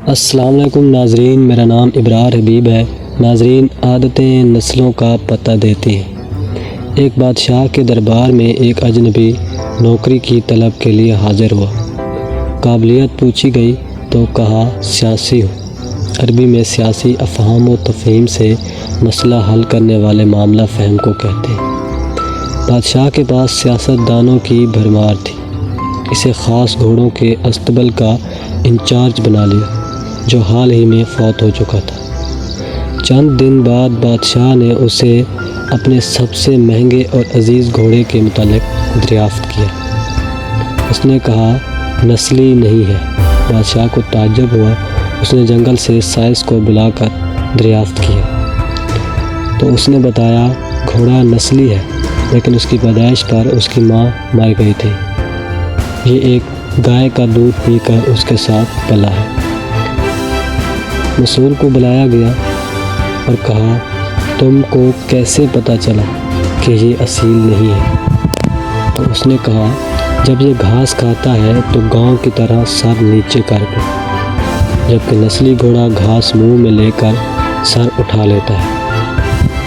السلام علیکم ناظرین، میرا نام ابرار حبیب ہے۔ ناظرین، عادتیں نسلوں کا پتہ دیتی ہیں۔ ایک بادشاہ کے دربار میں ایک اجنبی نوکری کی طلب کے لیے حاضر ہوا۔ قابلیت پوچھی گئی تو کہا سیاسی ہوں۔ عربی میں سیاسی افہام و تفہیم سے مسئلہ حل کرنے والے معاملہ فہم کو کہتے ہیں۔ بادشاہ کے پاس سیاست دانوں کی بھرمار تھی۔ اسے خاص گھوڑوں کے استبل کا انچارج بنا لیا، جو حال ہی میں فوت ہو چکا تھا۔ چند دن بعد بادشاہ نے اسے اپنے سب سے مہنگے اور عزیز گھوڑے کے متعلق دریافت کیا۔ اس نے کہا نسلی نہیں ہے۔ بادشاہ کو تعجب ہوا۔ اس نے جنگل سے سائس کو بلا کر دریافت کیا تو اس نے بتایا گھوڑا نسلی ہے، لیکن اس کی پیدائش پر اس کی ماں مر گئی تھی۔ یہ ایک گائے کا دودھ پی کر اس کے ساتھ پلا ہے۔ مسئول کو بلایا گیا اور کہا تم کو کیسے پتہ چلا کہ یہ اصیل نہیں ہے؟ تو اس نے کہا جب یہ گھاس کھاتا ہے تو گاؤں کی طرح سر نیچے کر کے، جبکہ نسلی گھوڑا گھاس منہ میں لے کر سر اٹھا لیتا ہے۔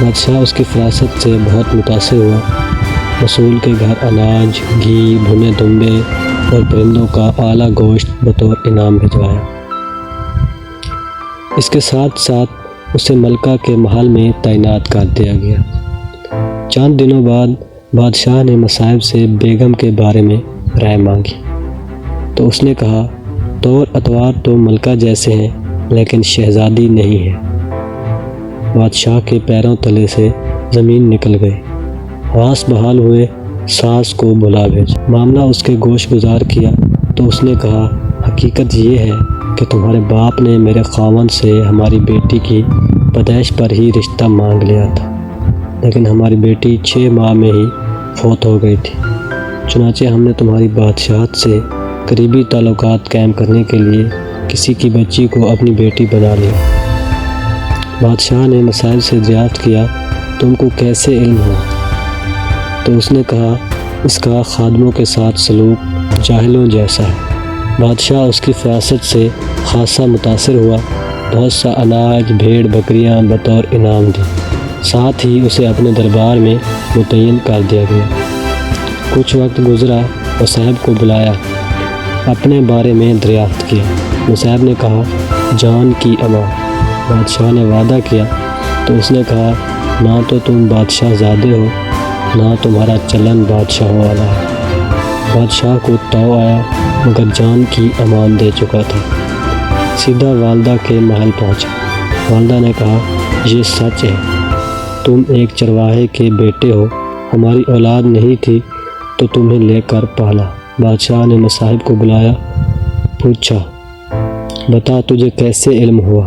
بادشاہ اس کی فراست سے بہت متاثر ہوا۔ مسئول کے گھر اناج، گھی، بھنے دمبے اور پرندوں کا اعلیٰ گوشت بطور انعام بھجوایا۔ اس کے ساتھ ساتھ اسے ملکہ کے محل میں تعینات کر دیا گیا۔ چند دنوں بعد بادشاہ نے مصائب سے بیگم کے بارے میں رائے مانگی تو اس نے کہا طور اطوار تو ملکہ جیسے ہیں، لیکن شہزادی نہیں ہے۔ بادشاہ کے پیروں تلے سے زمین نکل گئی۔ حواس بحال ہوئے، ساس کو بلا بھیجا۔ معاملہ اس کے گوش گزار کیا تو اس نے کہا حقیقت یہ ہے کہ تمہارے باپ نے میرے خاوند سے ہماری بیٹی کی پیدائش پر ہی رشتہ مانگ لیا تھا، لیکن ہماری بیٹی 6 ماہ میں ہی فوت ہو گئی تھی۔ چنانچہ ہم نے تمہاری بادشاہت سے قریبی تعلقات قائم کرنے کے لیے کسی کی بچی کو اپنی بیٹی بنا لیا۔ بادشاہ نے مسائل سے دریافت کیا تم کو کیسے علم ہوا؟ تو اس نے کہا اس کا خادموں کے ساتھ سلوک جاہلوں جیسا ہے۔ بادشاہ اس کی فراست سے خاصا متاثر ہوا۔ بہت سا اناج، بھیڑ بکریاں بطور انعام دی، ساتھ ہی اسے اپنے دربار میں متعین کر دیا گیا۔ کچھ وقت گزرا، مصعب کو بلایا، اپنے بارے میں دریافت کیا۔ مصعب نے کہا جان کی امان۔ بادشاہ نے وعدہ کیا تو اس نے کہا نہ تو تم بادشاہ زادے ہو، نہ تمہارا چلن بادشاہوں والا ہے۔ بادشاہ کو تاؤ آیا، مگر جان کی امان دے چکا تھا۔ سیدھا والدہ کے محل پہنچا۔ والدہ نے کہا یہ سچ ہے، تم ایک چرواہے کے بیٹے ہو، ہماری اولاد نہیں تھی تو تمہیں لے کر پالا۔ بادشاہ نے مصاحب کو بلایا، پوچھا بتا تجھے کیسے علم ہوا؟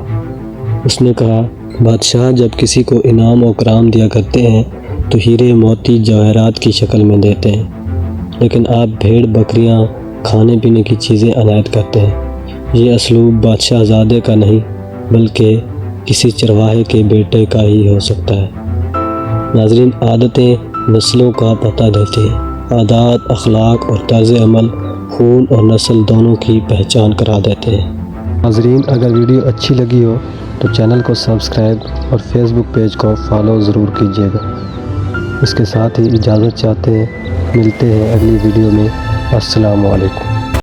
اس نے کہا بادشاہ جب کسی کو انعام و اکرام دیا کرتے ہیں تو ہیرے موتی جواہرات کی شکل میں دیتے ہیں، لیکن آپ بھیڑ بکریاں، کھانے پینے کی چیزیں عنایت کرتے ہیں۔ یہ اسلوب بادشاہ زادے کا نہیں بلکہ کسی چرواہے کے بیٹے کا ہی ہو سکتا ہے۔ ناظرین، عادتیں نسلوں کا پتہ دیتی ہیں۔ عادات، اخلاق اور طرز عمل خون اور نسل دونوں کی پہچان کرا دیتے ہیں۔ ناظرین، اگر ویڈیو اچھی لگی ہو تو چینل کو سبسکرائب اور فیس بک پیج کو فالو ضرور کیجیے گا۔ اس کے ساتھ ہی اجازت چاہتے ہیں، ملتے ہیں اگلی ویڈیو میں۔ السلام علیکم۔